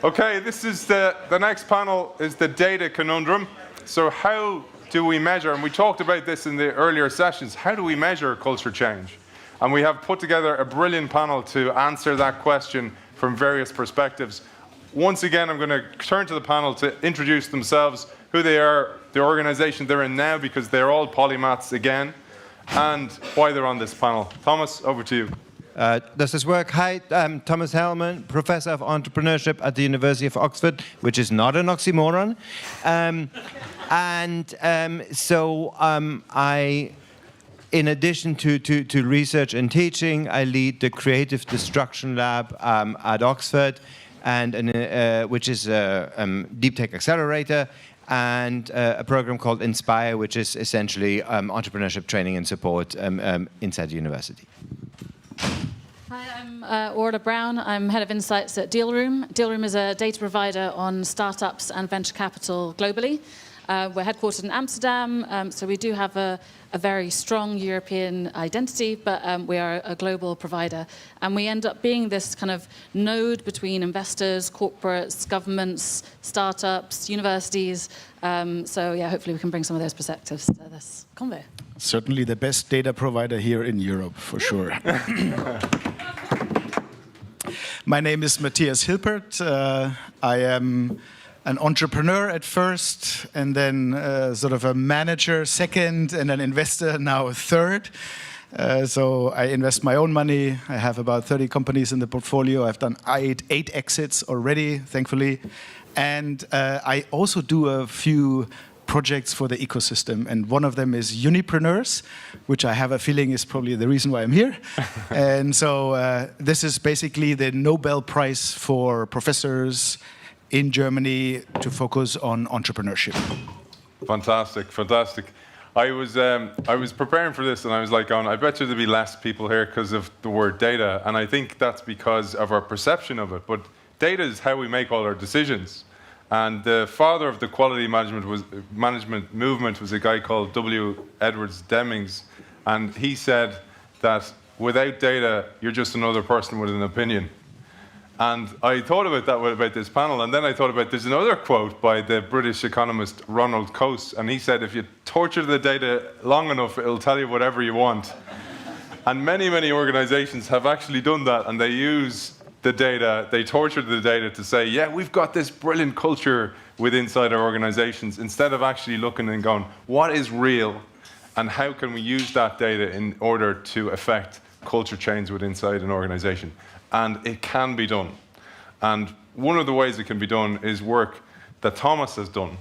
Okay, this is the next panel is the data conundrum. So how do we measure, and we talked about this in the earlier sessions, how do we measure culture change? And we have put together a brilliant panel to answer that question from various perspectives. Once again, I'm going to turn to the panel to introduce themselves, who they are, the organization they're in now, because they're all polymaths again, and why they're on this panel. Thomas, over to you. Does this work? Hi, I'm Thomas Hellman, Professor of Entrepreneurship at the University of Oxford, which is not an oxymoron. I, in addition to research and teaching, I lead the Creative Destruction Lab at Oxford, which is a deep tech accelerator, and a program called Inspire, which is essentially entrepreneurship training and support inside the university. Hi, I'm Orla Brown. I'm Head of Insights at Dealroom. Dealroom is a data provider on startups and venture capital globally. We're headquartered in Amsterdam, so we do have a very strong European identity, but we are a global provider. And we end up being this kind of node between investors, corporates, governments, startups, universities. So yeah, hopefully we can bring some of those perspectives to this convo. Certainly the best data provider here in Europe, for sure. My name is Matthias Hilpert. I am an entrepreneur at first, and then sort of a manager second, and an investor now third. So I invest my own money. I have about 30 companies in the portfolio. I've done eight exits already, thankfully. And I also do a few projects for the ecosystem, and one of them is Unipreneurs, which I have a feeling is probably the reason why I'm here. And so this is basically the Nobel Prize for professors in Germany to focus on entrepreneurship. Fantastic, fantastic. I was preparing for this, and I was like, I bet you there'll be less people here because of the word data, and I think that's because of our perception of it. But data is how we make all our decisions. And the father of the quality management movement was a guy called W. Edwards Demings, and he said that without data, you're just another person with an opinion. And I thought about that about this panel, and then I thought about there's another quote by the British economist Ronald Coase, and he said, if you torture the data long enough, it'll tell you whatever you want. And many, many organizations have actually done that, and they use the data, they torture the data to say, yeah, we've got this brilliant culture inside our organizations, instead of actually looking and going, what is real, and how can we use that data in order to affect culture change inside an organization? And it can be done. And one of the ways it can be done is work that Thomas has done,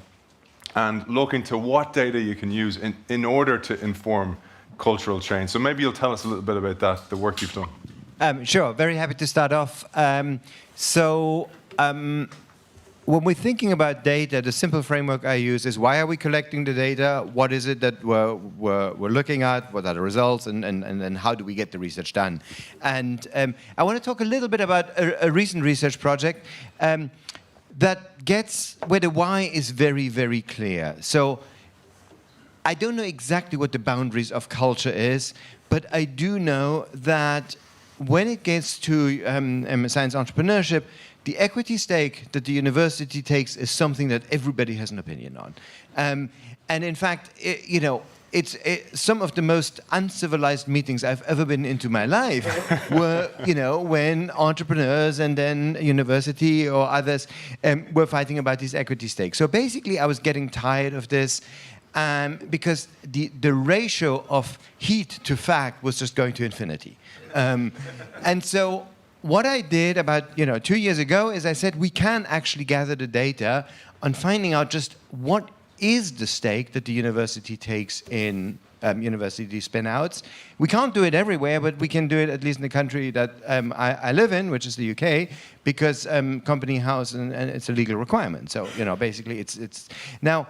and look into what data you can use in order to inform cultural change. So maybe you'll tell us a little bit about that, the work you've done. Sure, very happy to start off. When we're thinking about data, the simple framework I use is, why are we collecting the data? What is it that we're looking at? What are the results? And how do we get the research done? And I want to talk a little bit about a recent research project that gets where the why is very, very clear. So I don't know exactly what the boundaries of culture is, but I do know that when it gets to science entrepreneurship, the equity stake that the university takes is something that everybody has an opinion on. And in fact, it's some of the most uncivilized meetings I've ever been into my life were, when entrepreneurs and then university or others were fighting about these equity stakes. So basically, I was getting tired of this. Because the ratio of heat to fact was just going to infinity. And so what I did about 2 years ago is I said, we can actually gather the data on finding out just what is the stake that the university takes in university spin-outs. We can't do it everywhere, but we can do it at least in the country that I live in, which is the UK, because company house and it's a legal requirement. So basically it's now.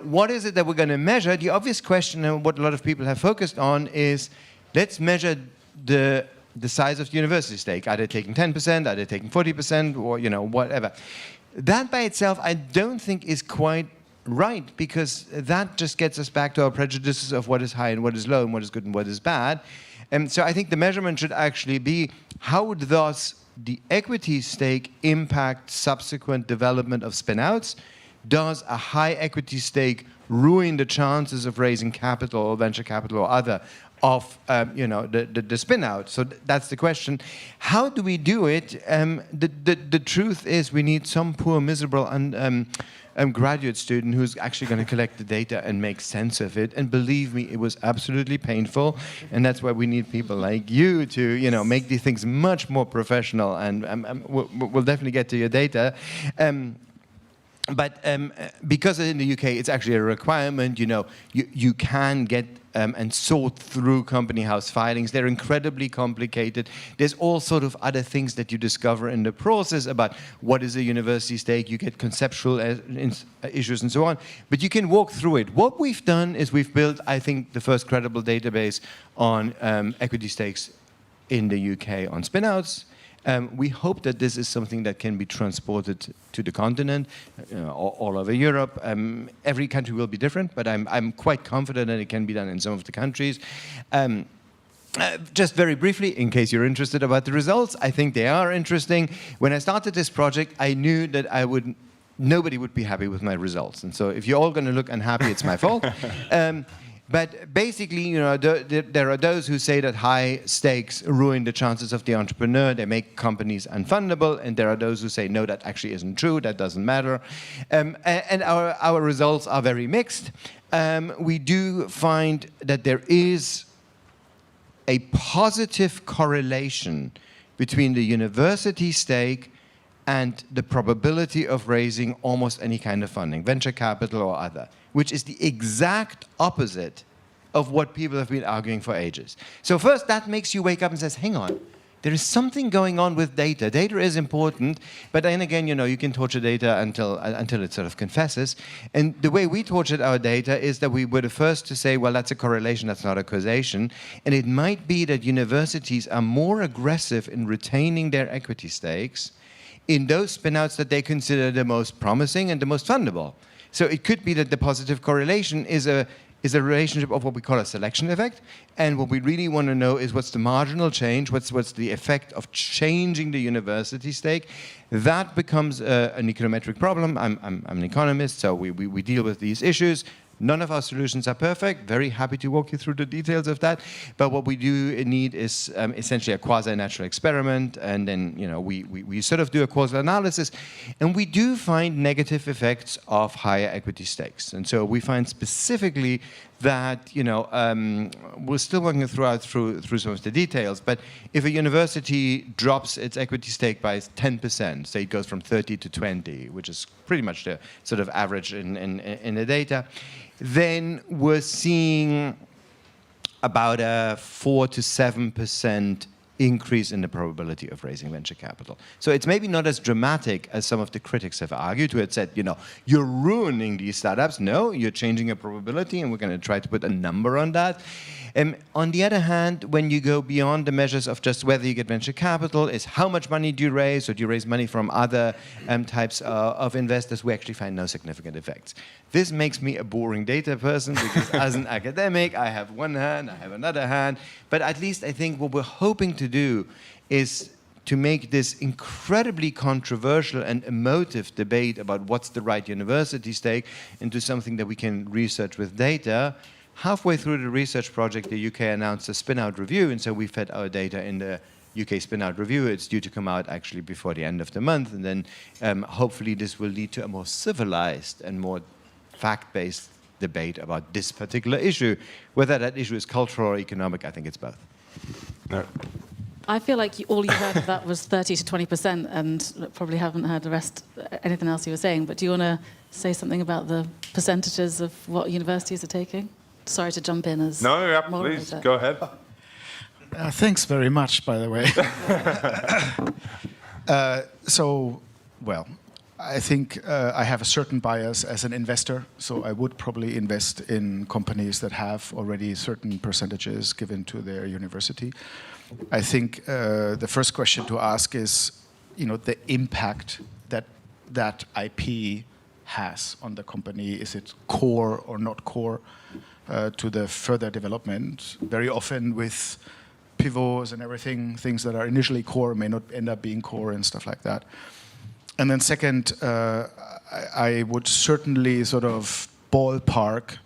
What is it that we're going to measure? The obvious question, and what a lot of people have focused on, is let's measure the size of the university stake. Are they taking 10%? Are they taking 40%? Or whatever. That by itself, I don't think is quite right, because that just gets us back to our prejudices of what is high and what is low and what is good and what is bad. And so I think the measurement should actually be, how does the equity stake impact subsequent development of spin-outs? Does a high equity stake ruin the chances of raising capital or venture capital or other of the spin-out? So that's the question. How do we do it? The truth is we need some poor, miserable graduate student who's actually going to collect the data and make sense of it. And believe me, it was absolutely painful. And that's why we need people like you to make these things much more professional. And we'll definitely get to your data. But because in the UK it's actually a requirement, you can get and sort through company house filings. They're incredibly complicated. There's all sort of other things that you discover in the process about what is a university stake. You get conceptual issues and so on. But you can walk through it. What we've done is we've built, I think, the first credible database on equity stakes in the UK on spinouts. We hope that this is something that can be transported to the continent, all over Europe. Every country will be different, but I'm quite confident that it can be done in some of the countries. Just very briefly, in case you're interested about the results, I think they are interesting. When I started this project, I knew that nobody would be happy with my results. And so if you're all going to look unhappy, it's my fault. But basically, there are those who say that high stakes ruin the chances of the entrepreneur. They make companies unfundable. And there are those who say, no, that actually isn't true. That doesn't matter. And our results are very mixed. We do find that there is a positive correlation between the university stake and the probability of raising almost any kind of funding, venture capital or other, which is the exact opposite of what people have been arguing for ages. So first, that makes you wake up and says, hang on, there is something going on with data. Data is important, but then again, you can torture data until it sort of confesses. And the way we tortured our data is that we were the first to say, well, that's a correlation, that's not a causation. And it might be that universities are more aggressive in retaining their equity stakes in those spinouts that they consider the most promising and the most fundable. So it could be that the positive correlation is a relationship of what we call a selection effect. And what we really want to know is what's the marginal change, what's the effect of changing the university stake. That becomes an econometric problem. I'm an economist, so we deal with these issues. None of our solutions are perfect. Very happy to walk you through the details of that. But what we do need is essentially a quasi-natural experiment. And then we sort of do a causal analysis. And we do find negative effects of higher equity stakes. And so we find specifically that we're still working through some of the details. But if a university drops its equity stake by 10%, say it goes from 30 to 20, which is pretty much the sort of average in the data, then we're seeing about a 4 to 7% increase in the probability of raising venture capital. So it's maybe not as dramatic as some of the critics have argued, who had said, you're ruining these startups. No, you're changing a probability, and we're going to try to put a number on that. On the other hand, when you go beyond the measures of just whether you get venture capital, is how much money do you raise, or do you raise money from other types of investors, we actually find no significant effects. This makes me a boring data person, because as an academic, I have one hand, I have another hand, but at least I think what we're hoping to do is to make this incredibly controversial and emotive debate about what's the right university stake into something that we can research with data. Halfway through the research project, the UK announced a spin-out review, and so we fed our data in the UK spin-out review. It's due to come out actually before the end of the month, and then hopefully this will lead to a more civilized and more fact-based debate about this particular issue. Whether that issue is cultural or economic, I think it's both. No. I feel like all you heard of that was 30 to 20%, and probably haven't heard the rest, anything else you were saying. But do you want to say something about the percentages of what universities are taking? Sorry to jump in as No, yeah, please, go ahead. Thanks very much, by the way. I think I have a certain bias as an investor, so I would probably invest in companies that have already certain percentages given to their university. I think the first question to ask is, the impact that IP has on the company. Is it core or not core to the further development? Very often with pivots and everything, things that are initially core may not end up being core and stuff like that. And then second, I would certainly sort of ballpark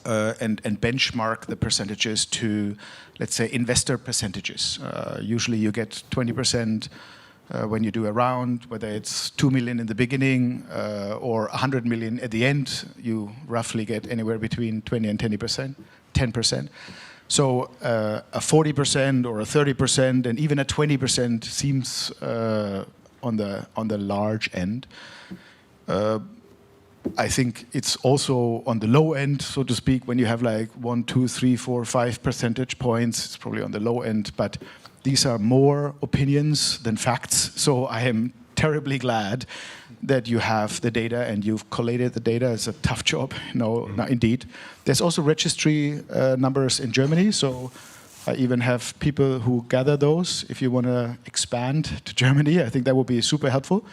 and benchmark the percentages to, let's say, investor percentages. Usually you get 20% when you do a round, whether it's 2 million in the beginning or 100 million at the end, you roughly get anywhere between 20 and 10%. So a 40% or a 30% and even a 20% seems on the large end. I think it's also on the low end, so to speak, when you have like 1, 2, 3, 4, 5 percentage points, it's probably on the low end, but these are more opinions than facts. So I am terribly glad that you have the data and you've collated the data. It's a tough job, indeed. There's also registry numbers in Germany, so I even have people who gather those. If you want to expand to Germany, I think that would be super helpful.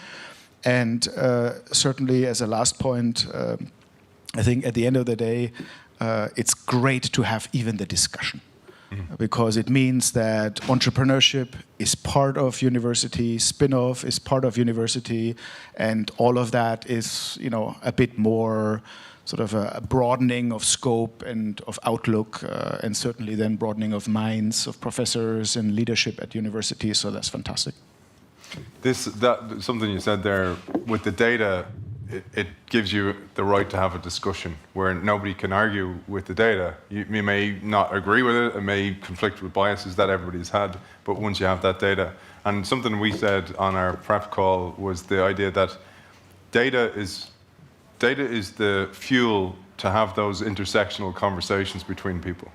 And certainly, as a last point, I think at the end of the day, it's great to have even the discussion. Because it means that entrepreneurship is part of university, spin-off is part of university, and all of that is, a bit more sort of a broadening of scope and of outlook, and certainly then broadening of minds of professors and leadership at universities. So that's fantastic. Something you said there with the data. It gives you the right to have a discussion where nobody can argue with the data. You may not agree with it, it may conflict with biases that everybody's had, but once you have that data, and something we said on our prep call was the idea that data is the fuel to have those intersectional conversations between people.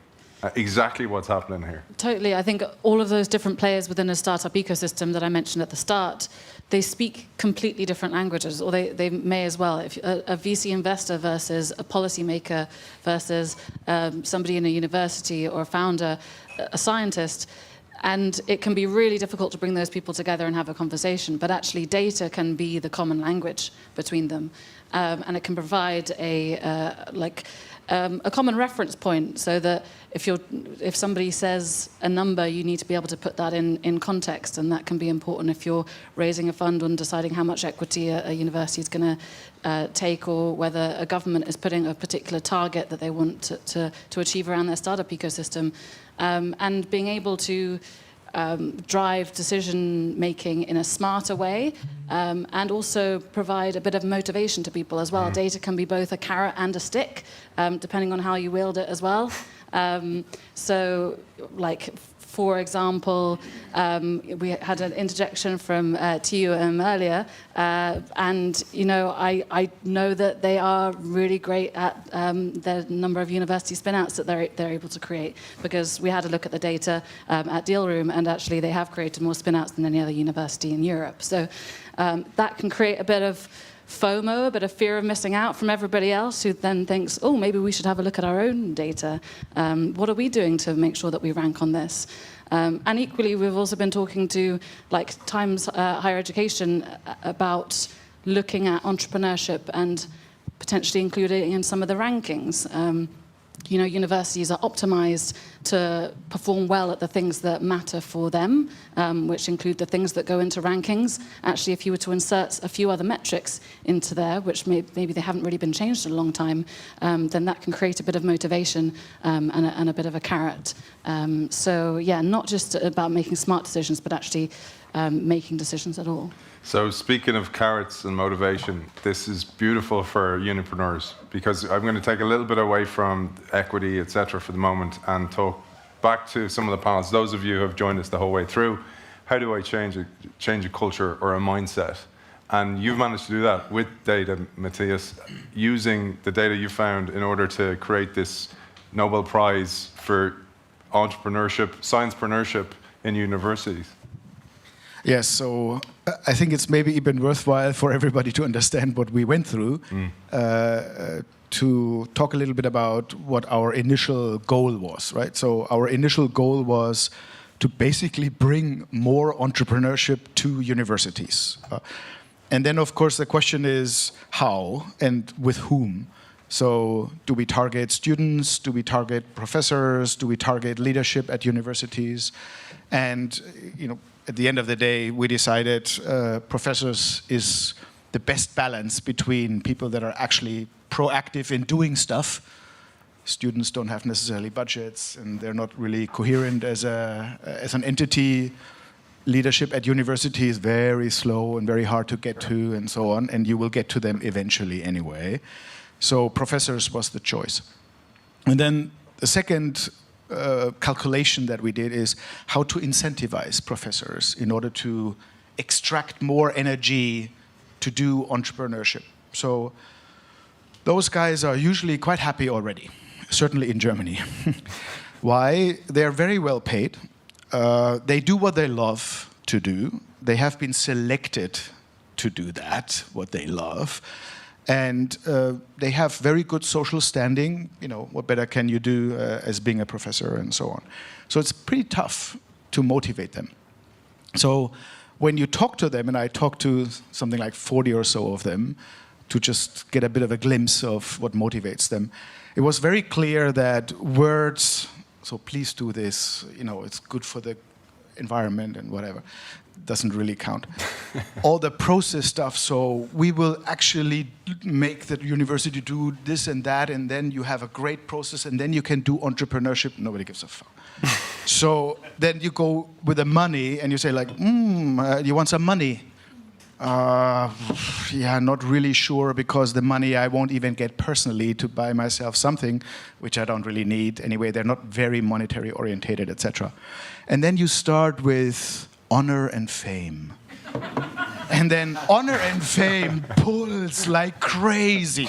Exactly what's happening here. Totally. I think all of those different players within a startup ecosystem that I mentioned at the start, they speak completely different languages, or they may as well. If a VC investor versus a policymaker versus somebody in a university or a founder, a scientist, and it can be really difficult to bring those people together and have a conversation, but actually data can be the common language between them. And it can provide a common reference point, so that if somebody says a number, you need to be able to put that in context, and that can be important if you're raising a fund and deciding how much equity a university is going to take, or whether a government is putting a particular target that they want to achieve around their startup ecosystem, and being able to drive decision-making in a smarter way, and also provide a bit of motivation to people as well. Data can be both a carrot and a stick, depending on how you wield it as well. So, for example, we had an interjection from TUM earlier, and I know that they are really great at the number of university spin-outs that they're able to create, because we had a look at the data at Deal Room, and actually they have created more spin-outs than any other university in Europe. So that can create a bit of FOMO, a bit of fear of missing out from everybody else, who then thinks, oh, maybe we should have a look at our own data. What are we doing to make sure that we rank on this? And equally, we've also been talking to Times Higher Education about looking at entrepreneurship and potentially including it in some of the rankings. Universities are optimized to perform well at the things that matter for them, which include the things that go into rankings. Actually, if you were to insert a few other metrics into there, which maybe they haven't really been changed in a long time, then that can create a bit of motivation and a bit of a carrot. So yeah, not just about making smart decisions, but actually making decisions at all. So speaking of carrots and motivation, this is beautiful for unipreneurs, because I'm going to take a little bit away from equity, etc. for the moment, and talk back to some of the panels. Those of you who have joined us the whole way through, how do I change a culture or a mindset? And you've managed to do that with data, Matthias, using the data you found in order to create this Nobel Prize for entrepreneurship, sciencepreneurship in universities. Yes, so I think it's maybe even worthwhile for everybody to understand what we went through, to talk a little bit about what our initial goal was, right? So our initial goal was to basically bring more entrepreneurship to universities. And then, of course, the question is how and with whom. So do we target students? Do we target professors? Do we target leadership at universities? And at the end of the day, we decided professors is the best balance between people that are actually proactive in doing stuff. Students don't have necessarily budgets, and they're not really coherent as an entity. Leadership at university is very slow and very hard to get to, and so on, and you will get to them eventually anyway. So professors was the choice. And then the second calculation that we did is how to incentivize professors in order to extract more energy to do entrepreneurship. So those guys are usually quite happy already, certainly in Germany. Why? They're very well paid. They do what they love to do. They have been selected to do that, what they love. And they have very good social standing. What better can you do as being a professor and so on. So it's pretty tough to motivate them. So when you talk to them, and I talked to something like 40 or so of them to just get a bit of a glimpse of what motivates them, it was very clear that words, so please do this, it's good for the environment and whatever, doesn't really count. All the process stuff, so we will actually make the university do this and that, and then you have a great process, and then you can do entrepreneurship. Nobody gives a fuck. So then you go with the money, and you say like, you want some money? Yeah, not really sure, because the money I won't even get personally to buy myself something, which I don't really need. Anyway, they're not very monetary orientated, etc. And then you start with honor and fame. And then honor and fame pulls like crazy.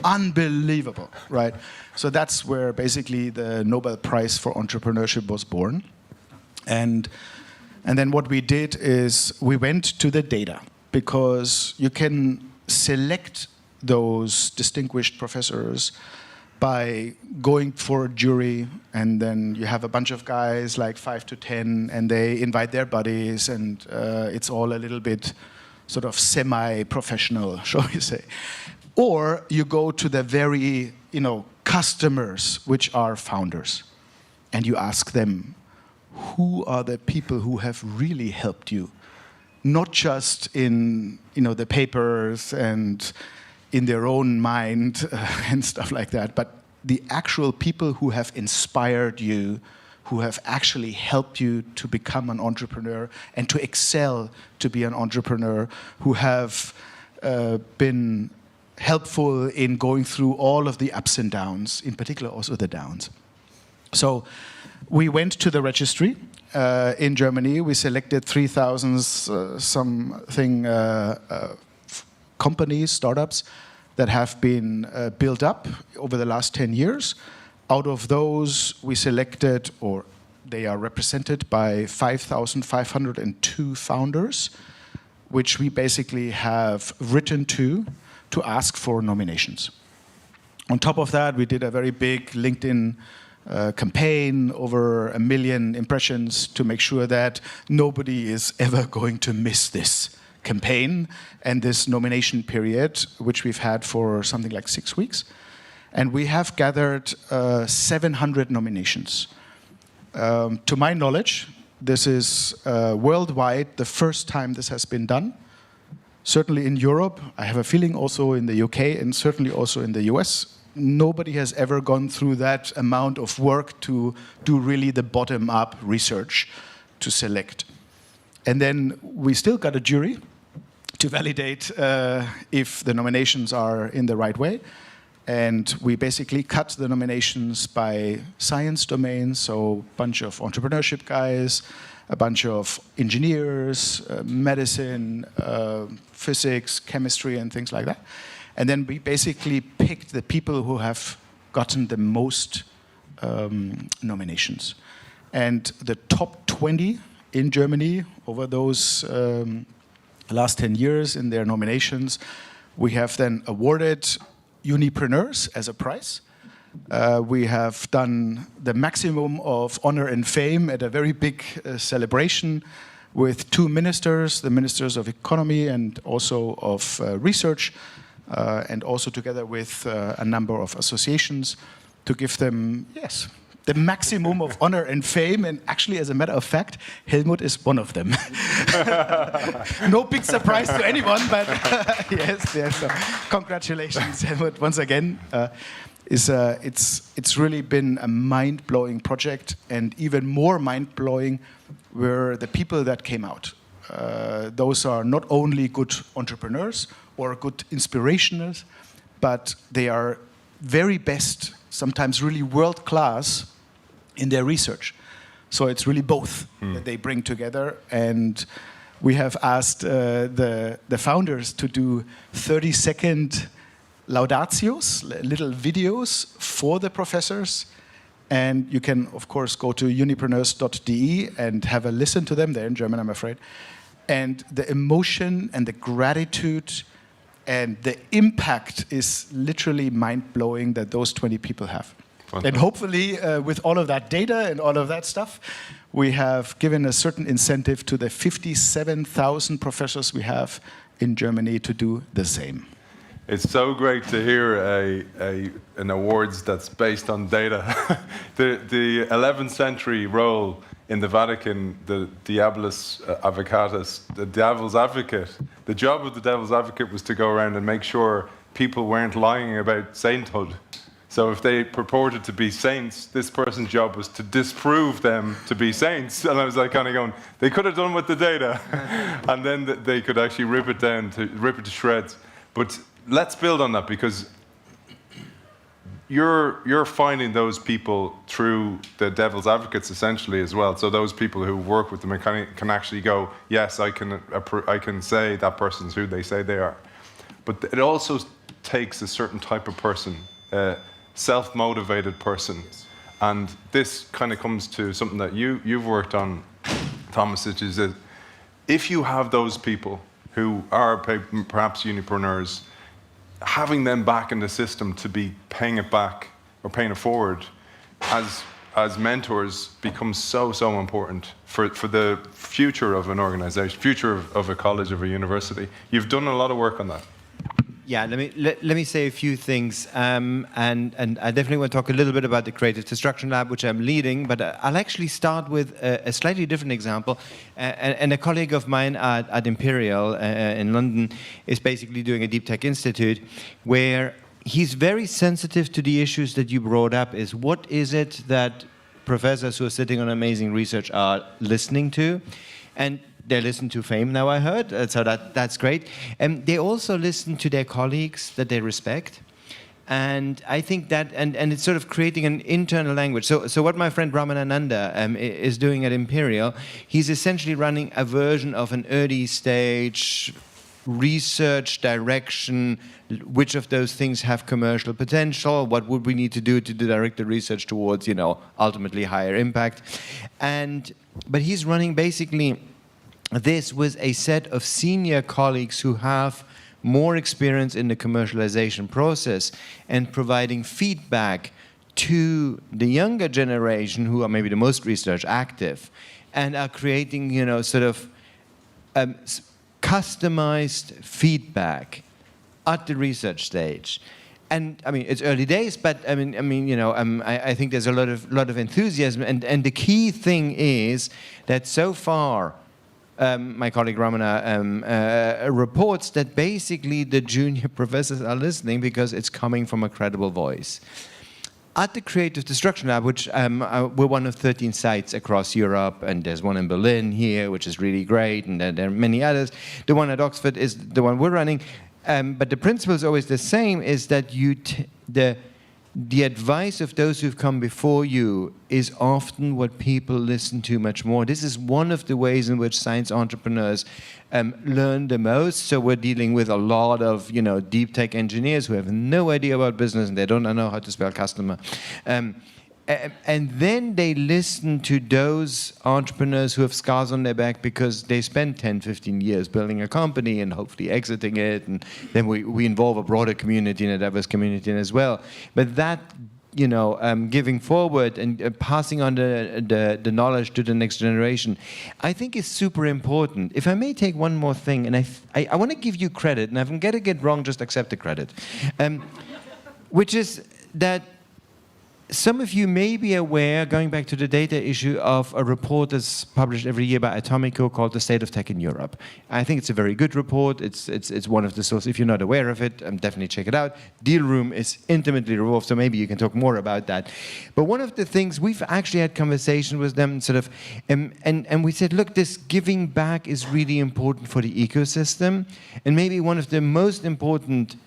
Unbelievable, right? So that's where basically the Nobel Prize for Entrepreneurship was born. And then what we did is we went to the data, because you can select those distinguished professors by going for a jury, and then you have a bunch of guys, like 5 to 10, and they invite their buddies, and it's all a little bit sort of semi-professional, shall we say. Or you go to the very, customers, which are founders, and you ask them, who are the people who have really helped you? Not just in the papers and in their own mind and stuff like that, but the actual people who have inspired you, who have actually helped you to become an entrepreneur and to excel to be an entrepreneur, who have been helpful in going through all of the ups and downs, in particular also the downs. So we went to the registry in Germany. We selected 3,000 something companies, startups that have been built up over the last 10 years. Out of those, we selected, or they are represented by 5,502 founders, which we basically have written to ask for nominations. On top of that, we did a very big LinkedIn campaign, over 1 million impressions, to make sure that nobody is ever going to miss this campaign and this nomination period, which we've had for something like 6 weeks. And we have gathered 700 nominations. To my knowledge, this is worldwide the first time this has been done. Certainly in Europe, I have a feeling also in the UK, and certainly also in the US. Nobody has ever gone through that amount of work to do really the bottom-up research to select. And then we still got a jury to validate if the nominations are in the right way. And we basically cut the nominations by science domains, so a bunch of entrepreneurship guys, a bunch of engineers, medicine, physics, chemistry, and things like that. And then we basically picked the people who have gotten the most nominations. And the top 20 in Germany over those last 10 years in their nominations, we have then awarded Unipreneurs as a prize. We have done the maximum of honor and fame at a very big celebration with 2 ministers, the ministers of economy and also of research, and also together with a number of associations to give them, yes, the maximum of honor and fame. And actually, as a matter of fact, Helmut is one of them. No big surprise to anyone, but yes. So congratulations, Helmut, once again. It's really been a mind-blowing project, and even more mind-blowing were the people that came out. Those are not only good entrepreneurs or good inspirationals, but they are very best, sometimes really world-class in their research. So it's really both that they bring together. And we have asked the founders to do 30-second laudatios, little videos for the professors. And you can, of course, go to unipreneurs.de and have a listen to them. They're in German, I'm afraid. And the emotion and the gratitude and the impact is literally mind-blowing that those 20 people have. Fantastic. And hopefully, with all of that data and all of that stuff, we have given a certain incentive to the 57,000 professors we have in Germany to do the same. It's so great to hear an awards that's based on data. the 11th century role in the Vatican, the Diabolus Advocatus, the devil's advocate. The job of the devil's advocate was to go around and make sure people weren't lying about sainthood. So if they purported to be saints, this person's job was to disprove them to be saints. And I was like kind of going, they could have done with the data. And then they could actually rip it to shreds. But let's build on that, because you're finding those people through the devil's advocates essentially as well. So those people who work with them can actually go, yes, I can say that person's who they say they are. But it also takes a certain type of person, self-motivated person. And this kind of comes to something that you've worked on, Thomas, which is that if you have those people who are perhaps unipreneurs, having them back in the system to be paying it back or paying it forward as mentors becomes so important for the future of an organization, future of a college, of a university. You've done a lot of work on that. Yeah, let me say a few things, and I definitely want to talk a little bit about the Creative Destruction Lab, which I'm leading, but I'll actually start with a slightly different example. And a colleague of mine at Imperial in London is basically doing a Deep Tech Institute, where he's very sensitive to the issues that you brought up. Is what is it that professors who are sitting on amazing research are listening to? And they listen to fame now, I heard, so that's great. And they also listen to their colleagues that they respect. And I think that, and it's sort of creating an internal language. So what my friend Ramananda is doing at Imperial, he's essentially running a version of an early stage research direction. Which of those things have commercial potential? What would we need to do to direct the research towards, ultimately higher impact? But he's running basically this with a set of senior colleagues who have more experience in the commercialization process and providing feedback to the younger generation who are maybe the most research active and are creating, customized feedback at the research stage. And I mean, it's early days, but I think there's a lot of enthusiasm. And the key thing is that so far, my colleague Ramana reports that basically the junior professors are listening because it's coming from a credible voice. At the Creative Destruction Lab, which we're one of 13 sites across Europe, and there's one in Berlin here, which is really great, and there are many others. The one at Oxford is the one we're running. But the principle is always the same, is that the advice of those who've come before you is often what people listen to much more. This is one of the ways in which science entrepreneurs learn the most. So we're dealing with a lot of, deep tech engineers who have no idea about business and they don't know how to spell customer. And then they listen to those entrepreneurs who have scars on their back because they spent 10, 15 years building a company and hopefully exiting it. And then we involve a broader community and a diverse community as well. But that giving forward and passing on the knowledge to the next generation, I think is super important. If I may take one more thing, and I want to give you credit, and if I'm going to get wrong, just accept the credit, which is that some of you may be aware, going back to the data issue, of a report that's published every year by Atomico called The State of Tech in Europe. I think it's a very good report. It's one of the sources. If you're not aware of it, definitely check it out. Deal Room is intimately involved, so maybe you can talk more about that. But one of the things, we've actually had conversation with them, and we said, look, this giving back is really important for the ecosystem, and maybe one of the most important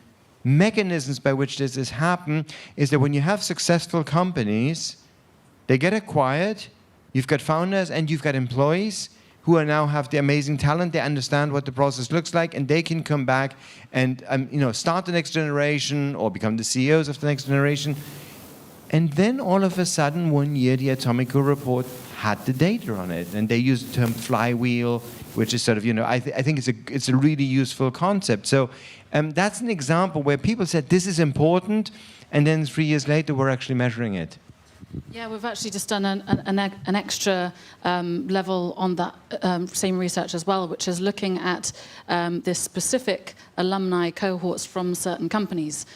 mechanisms by which this has happened is that when you have successful companies, they get acquired, you've got founders and you've got employees who now have the amazing talent, they understand what the process looks like, and they can come back and start the next generation or become the CEOs of the next generation. And then all of a sudden, one year, the Atomico report had the data on it, and they used the term flywheel, which is sort of, I think it's a really useful concept. So that's an example where people said this is important, and then 3 years later we're actually measuring it. Yeah, we've actually just done an extra level on that same research as well, which is looking at this specific alumni cohorts from certain companies.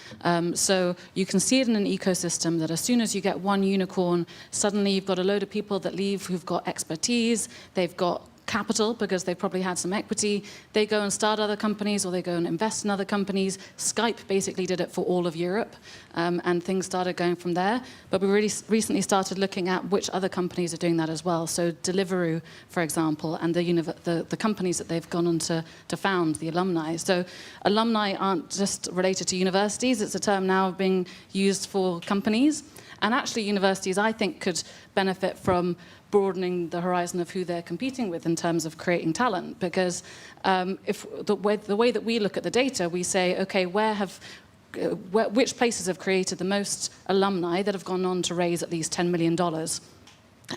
So you can see it in an ecosystem that as soon as you get one unicorn, suddenly you've got a load of people that leave who've got expertise, they've got capital because they probably had some equity. They go and start other companies, or they go and invest in other companies. Skype basically did it for all of Europe, and things started going from there. But we really recently started looking at which other companies are doing that as well. So Deliveroo, for example, and the companies that they've gone on to found, the alumni. So alumni aren't just related to universities. It's a term now being used for companies. And actually universities, I think, could benefit from broadening the horizon of who they're competing with in terms of creating talent. Because if the way that we look at the data, we say, okay, which places have created the most alumni that have gone on to raise at least $10 million?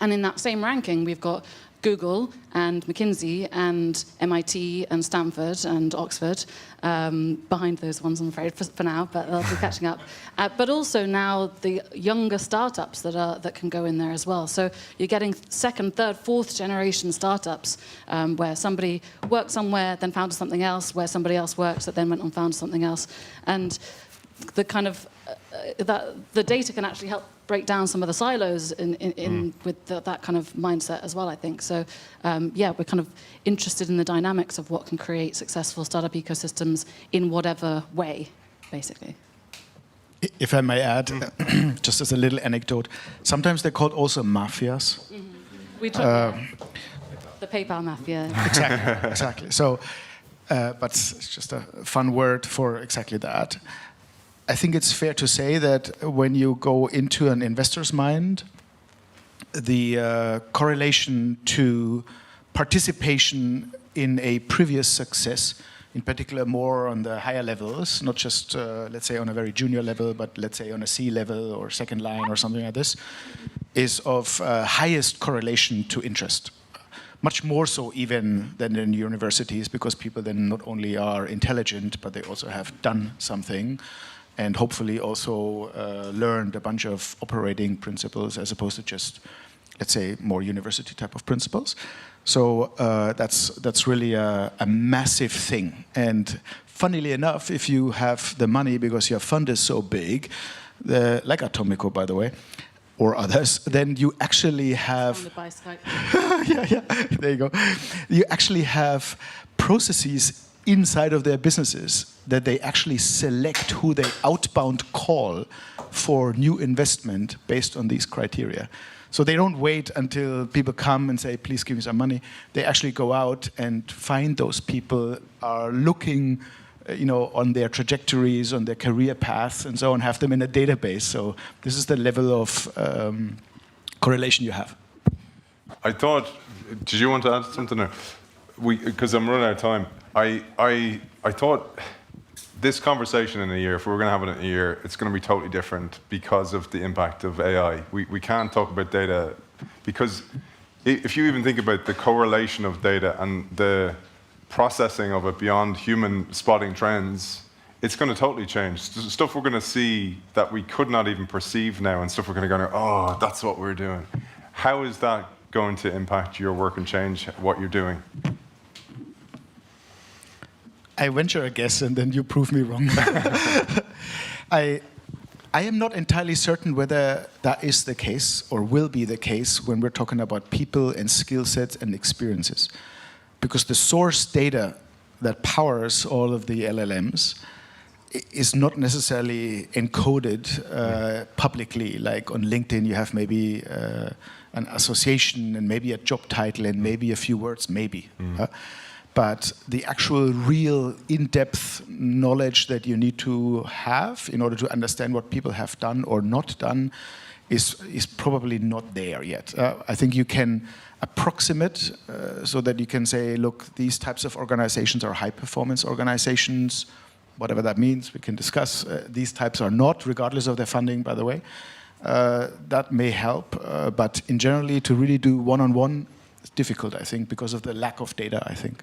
And in that same ranking, we've got Google and McKinsey and MIT and Stanford and Oxford behind those ones, I'm afraid, for now, but they'll be catching up. But also now the younger startups that can go in there as well. So you're getting second, third, fourth generation startups where somebody worked somewhere, then founded something else, where somebody else worked, that then went on and founded something else. And the kind of the data can actually help break down some of the silos with that kind of mindset as well, I think. So, yeah, we're kind of interested in the dynamics of what can create successful startup ecosystems in whatever way, basically. If I may add, just as a little anecdote, sometimes they're called also mafias. Mm-hmm. We talk the PayPal mafia. Exactly. So, but it's just a fun word for exactly that. I think it's fair to say that when you go into an investor's mind, the correlation to participation in a previous success, in particular more on the higher levels, not just, let's say, on a very junior level, but let's say on a C level or second line or something like this, is of highest correlation to interest. Much more so even than in universities, because people then not only are intelligent, but they also have done something, and hopefully also learned a bunch of operating principles as opposed to just, let's say, more university type of principles. So that's really a massive thing. And funnily enough, if you have the money because your fund is so big, like Atomico, by the way, or others, then you actually have... yeah, there you go. You actually have processes inside of their businesses that they actually select who they outbound call for new investment based on these criteria. So they don't wait until people come and say, please give me some money. They actually go out and find those people, are looking on their trajectories, on their career paths, and so on, have them in a database. So this is the level of correlation you have. I thought, did you want to add something there? Because I'm running out of time. I thought this conversation in a year, if we were going to have it in a year, it's going to be totally different because of the impact of AI. We can't talk about data because if you even think about the correlation of data and the processing of it beyond human spotting trends, it's going to totally change. Stuff we're going to see that we could not even perceive now, and stuff we're going to go, oh, that's what we're doing. How is that going to impact your work and change what you're doing? I venture a guess, and then you prove me wrong. I am not entirely certain whether that is the case or will be the case when we're talking about people and skill sets and experiences. Because the source data that powers all of the LLMs is not necessarily encoded publicly. Like on LinkedIn, you have maybe an association and maybe a job title and maybe a few words, maybe. But the actual real in-depth knowledge that you need to have in order to understand what people have done or not done is probably not there yet. I think you can approximate so that you can say, look, these types of organizations are high-performance organizations, whatever that means, we can discuss. These types are not, regardless of their funding, by the way. That may help, but in generally, to really do one-on-one, it's difficult, I think, because of the lack of data, I think.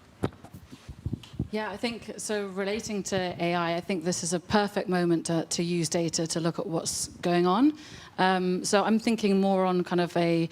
Yeah, I think, so relating to AI, I think this is a perfect moment to use data to look at what's going on. So I'm thinking more on kind of a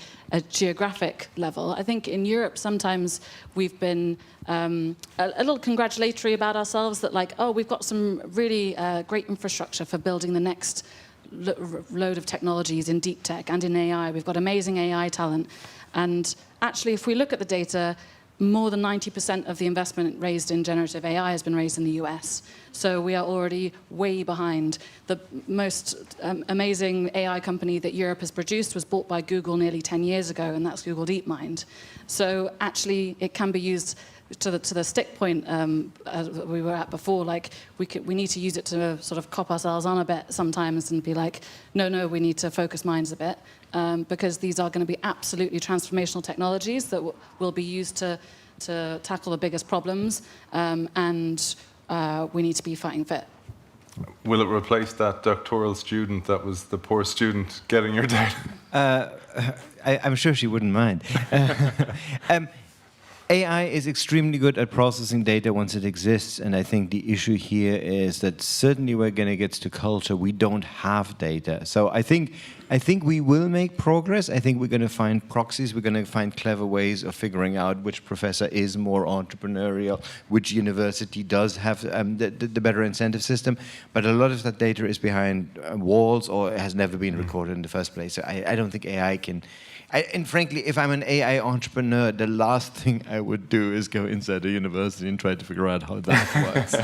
geographic level. I think in Europe, sometimes we've been a little congratulatory about ourselves that like, oh, we've got some really great infrastructure for building the next load of technologies in deep tech and in AI. We've got amazing AI talent. And actually, if we look at the data, more than 90% of the investment raised in generative AI has been raised in the US. So we are already way behind. The most amazing AI company that Europe has produced was bought by Google nearly 10 years ago, and that's Google DeepMind. So actually, it can be used to the stick point as we were at before. Like we need to use it to sort of cop ourselves on a bit sometimes and be like, no, we need to focus minds a bit. Because these are going to be absolutely transformational technologies that will be used to tackle the biggest problems, and we need to be fighting fit. Will it replace that doctoral student that was the poor student getting your data? I'm sure she wouldn't mind. AI is extremely good at processing data once it exists, and I think the issue here is that certainly when it gets to culture, we don't have data. So I think we will make progress. I think we're going to find proxies. We're going to find clever ways of figuring out which professor is more entrepreneurial, which university does have the better incentive system. But a lot of that data is behind walls or has never been recorded in the first place. So I don't think AI can... And frankly, if I'm an AI entrepreneur, the last thing I would do is go inside a university and try to figure out how that works.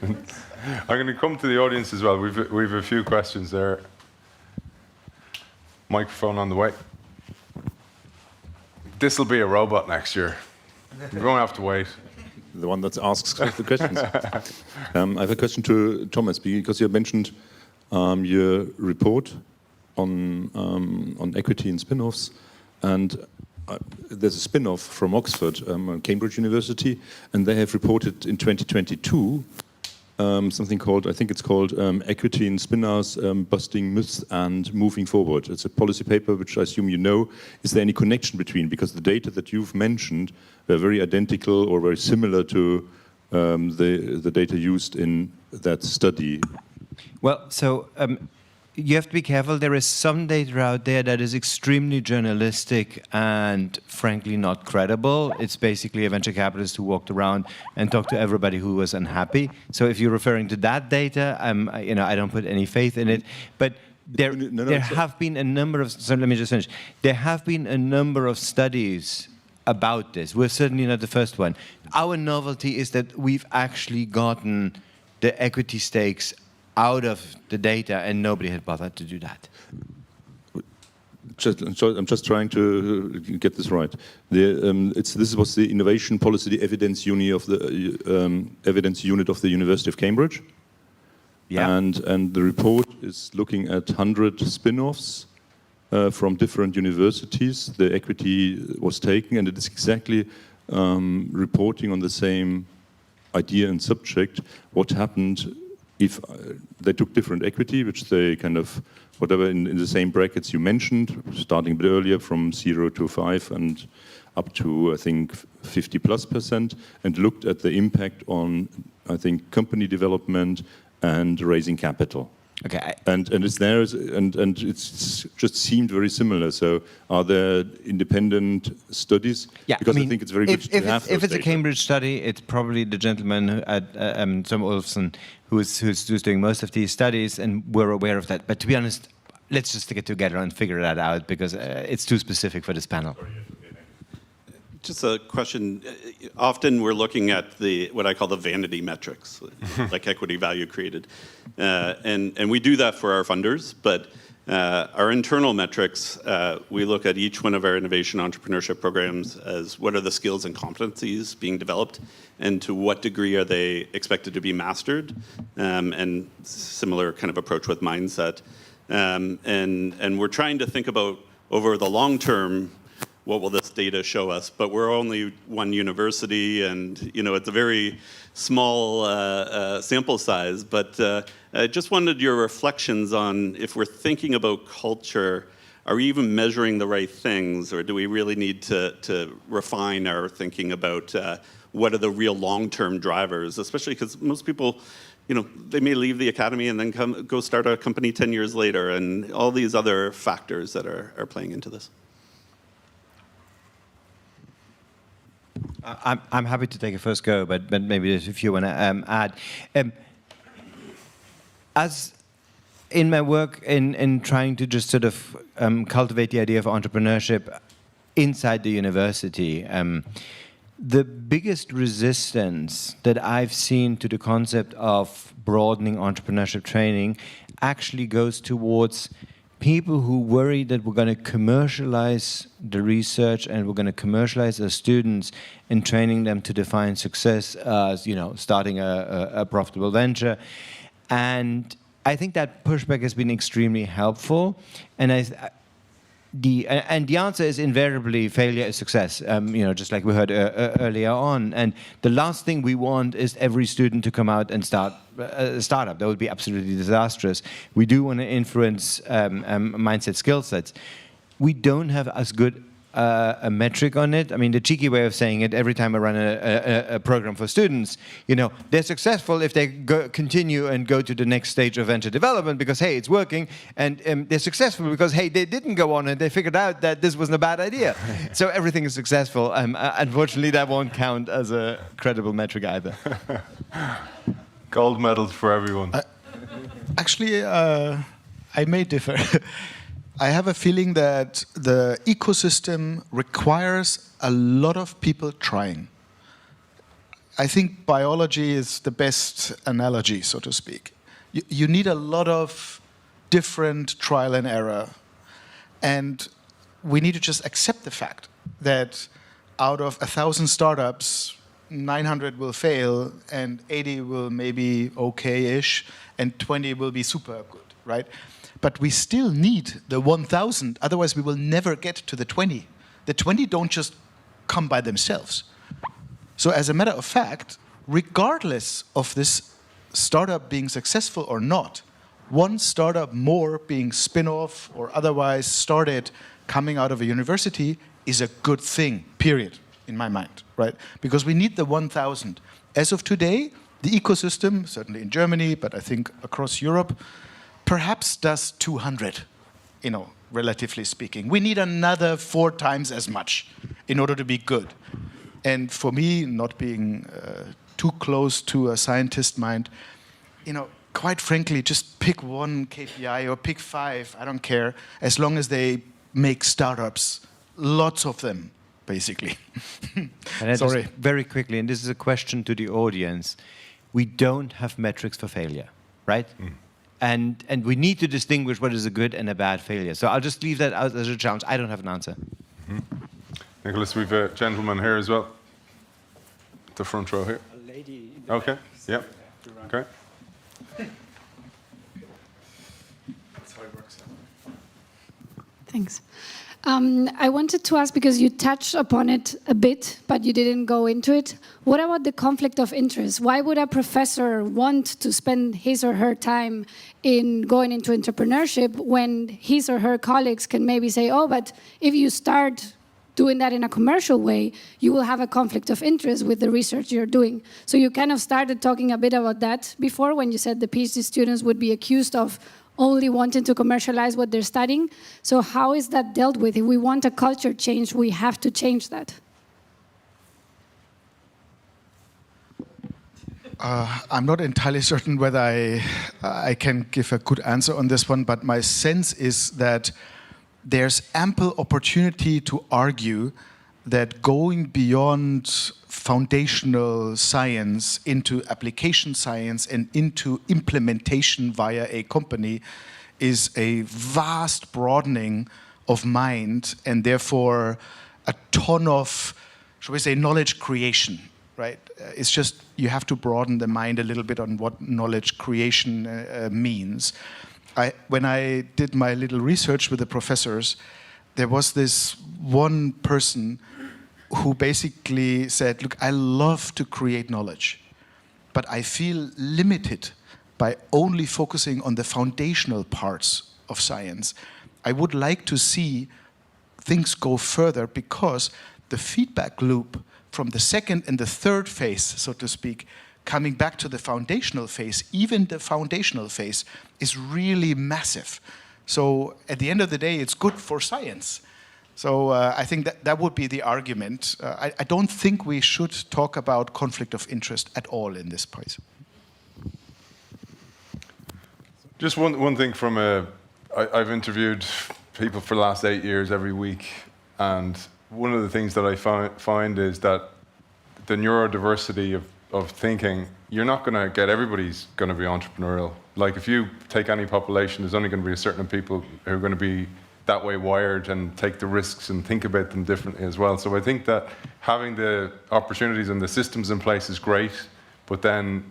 I'm going to come to the audience as well. We've a few questions there. Microphone on the way. This will be a robot next year. You won't have to wait. The one that asks the questions. I have a question to Thomas, because you mentioned your report on equity and spin-offs, and there's a spin-off from Oxford, Cambridge University, and they have reported in 2022 something called, I think it's called Equity in Spin-offs, Busting Myths and Moving Forward. It's a policy paper which I assume you know. Is there any connection between, because the data that you've mentioned were very identical or very similar to the data used in that study? Well, so you have to be careful. There is some data out there that is extremely journalistic and frankly not credible. It's basically a venture capitalist who walked around and talked to everybody who was unhappy. So if you're referring to that data, I don't put any faith in it. But there have been a number of, so let me just finish. There have been a number of studies about this. We're certainly not the first one. Our novelty is that we've actually gotten the equity stakes out of the data, and nobody had bothered to do that. I'm just trying to get this right. This was the innovation policy, the evidence unit of the University of Cambridge. Yeah. And the report is looking at 100 spin-offs from different universities. The equity was taken, and it is exactly reporting on the same idea and subject. What happened if they took different equity, which they kind of, whatever in the same brackets you mentioned, starting a bit earlier from 0 to 5 and up to, I think, 50+%, and looked at the impact on, I think, company development and raising capital. Okay. And it's there, and it's just seemed very similar. So are there independent studies? Yeah, because I think it's very good to have those if it's a data. Cambridge study, it's probably the gentleman at Tom Olfsen who's doing most of these studies, and we're aware of that. But to be honest, let's just get together and figure that out, because it's too specific for this panel. Just a question. Often we're looking at what I call the vanity metrics, like equity value created. And we do that for our funders, but our internal metrics, we look at each one of our innovation entrepreneurship programs as what are the skills and competencies being developed, and to what degree are they expected to be mastered, and similar kind of approach with mindset. And we're trying to think about, over the long term, what will this data show us? But we're only one university, and it's a very small sample size. But I just wanted your reflections on, if we're thinking about culture, are we even measuring the right things, or do we really need to refine our thinking about what are the real long-term drivers? Especially because most people, they may leave the academy and then go start a company 10 years later, and all these other factors that are playing into this. I'm happy to take a first go, but maybe if you want to add. As in my work in trying to just sort of cultivate the idea of entrepreneurship inside the university, the biggest resistance that I've seen to the concept of broadening entrepreneurship training actually goes towards people who worry that we're going to commercialize the research and we're going to commercialize our students in training them to define success as, starting a profitable venture. And I think that pushback has been extremely helpful. And the answer is invariably failure is success, just like we heard earlier on. And the last thing we want is every student to come out and start a startup. That would be absolutely disastrous. We do want to influence mindset, skill sets. We don't have as good a metric on it. I mean, the cheeky way of saying it, every time I run a program for students, they're successful if they continue and go to the next stage of venture development because, hey, it's working. And they're successful because, hey, they didn't go on and they figured out that this wasn't a bad idea. So everything is successful. Unfortunately, that won't count as a credible metric either. Gold medals for everyone. Actually, I may differ. I have a feeling that the ecosystem requires a lot of people trying. I think biology is the best analogy, so to speak. You need a lot of different trial and error. And we need to just accept the fact that out of 1,000 startups, 900 will fail, and 80 will maybe okay-ish, and 20 will be super good, right? But we still need the 1,000, otherwise we will never get to the 20. The 20 don't just come by themselves. So as a matter of fact, regardless of this startup being successful or not, one startup more being spin-off or otherwise started coming out of a university is a good thing, period, in my mind, right? Because we need the 1,000. As of today, the ecosystem, certainly in Germany, but I think across Europe, perhaps does 200, relatively speaking. We need another 4 times as much in order to be good. And for me, not being too close to a scientist mind, quite frankly, just pick one KPI or pick 5, I don't care, as long as they make startups, lots of them, basically. And Sorry. Very quickly, and this is a question to the audience, we don't have metrics for failure, right? And we need to distinguish what is a good and a bad failure. So I'll just leave that out as a challenge. I don't have an answer. Nicholas, we've a gentleman here as well. The front row here. A lady. Okay, yeah. Okay. That's how it works. Thanks. I wanted to ask, because you touched upon it a bit, but you didn't go into it. What about the conflict of interest? Why would a professor want to spend his or her time in going into entrepreneurship when his or her colleagues can maybe say, oh, but if you start doing that in a commercial way, you will have a conflict of interest with the research you're doing. So you kind of started talking a bit about that before when you said the PhD students would be accused of only wanting to commercialize what they're studying. So how is that dealt with? If we want a culture change, we have to change that. I'm not entirely certain whether I can give a good answer on this one, but my sense is that there's ample opportunity to argue that going beyond foundational science into application science and into implementation via a company is a vast broadening of mind and therefore a ton of, shall we say, knowledge creation, right? It's just you have to broaden the mind a little bit on what knowledge creation means. When I did my little research with the professors, there was this one person who basically said, look, I love to create knowledge, but I feel limited by only focusing on the foundational parts of science. I would like to see things go further because the feedback loop from the second and the third phase, so to speak, coming back to the foundational phase, even the foundational phase is really massive. So at the end of the day, it's good for science. So I think that would be the argument. I don't think we should talk about conflict of interest at all in this place. Just one thing from I've interviewed people for the last 8 years every week, and one of the things that I find is that the neurodiversity of thinking, you're not going to get everybody's going to be entrepreneurial. Like if you take any population, there's only going to be a certain people who are going to be that way wired and take the risks and think about them differently as well. So I think that having the opportunities and the systems in place is great, but then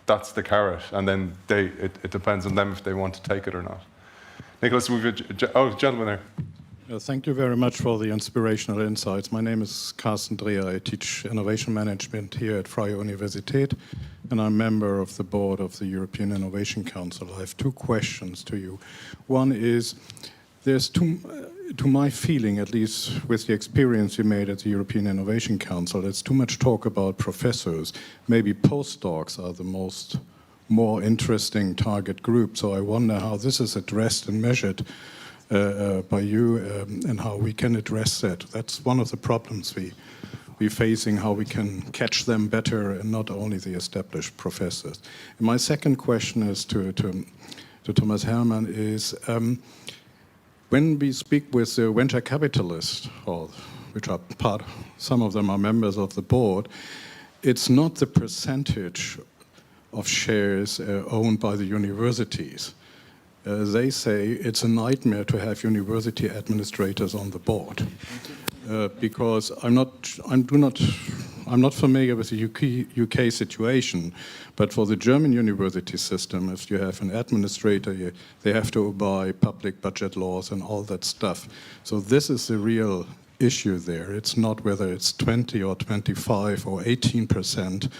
that's the carrot, and then it depends on them if they want to take it or not. Nicholas, we've gentleman there. Thank you very much for the inspirational insights. My name is Carsten Dreher. I teach innovation management here at Freie Universität, and I'm a member of the board of the European Innovation Council. I have two questions to you. One is, there's to my feeling, at least with the experience you made at the European Innovation Council, there's too much talk about professors. Maybe postdocs are the more interesting target group. So I wonder how this is addressed and measured by you and how we can address that. That's one of the problems we're facing, how we can catch them better and not only the established professors. And my second question is to Thomas Hermann is, when we speak with the venture capitalists, which are some of them are members of the board, it's not the percentage of shares owned by the universities. They say it's a nightmare to have university administrators on the board because I'm not familiar with the UK situation, but for the German university system, if you have an administrator, they have to obey public budget laws and all that stuff. So this is the real issue there. It's not whether it's 20 or 25 or 18%.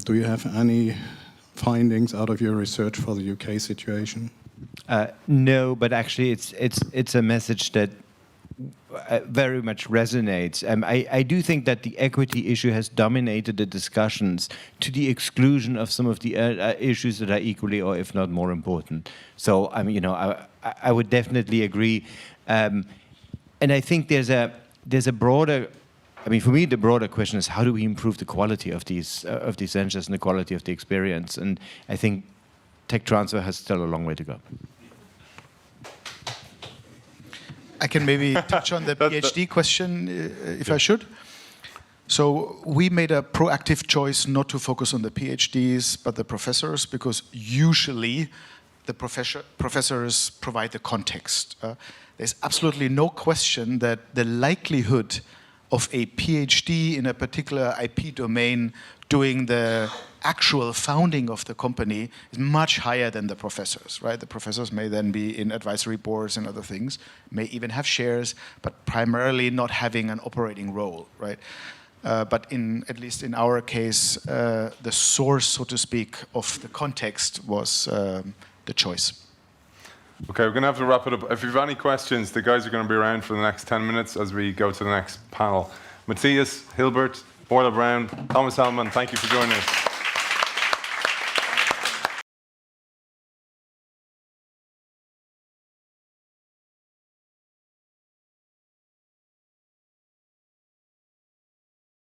Do you have any findings out of your research for the UK situation? No, but actually it's a message that very much resonates. I do think that the equity issue has dominated the discussions to the exclusion of some of the issues that are equally or if not more important. So I mean, I would definitely agree, and I think there's a broader. I mean, for me, the broader question is how do we improve the quality of these ventures and the quality of the experience? And I think tech transfer has still a long way to go. I can maybe touch on the PhD question, if I should. So we made a proactive choice not to focus on the PhDs, but the professors, because usually the professors provide the context. There's absolutely no question that the likelihood of a PhD in a particular IP domain doing the actual founding of the company is much higher than the professors, right? The professors may then be in advisory boards and other things, may even have shares, but primarily not having an operating role, right? But at least in our case, the source, so to speak, of the context was the choice. Okay, we're going to have to wrap it up. If you have any questions, the guys are going to be around for the next 10 minutes as we go to the next panel. Matthias, Hilbert, Orla Brown, Thomas Hellman, thank you for joining us.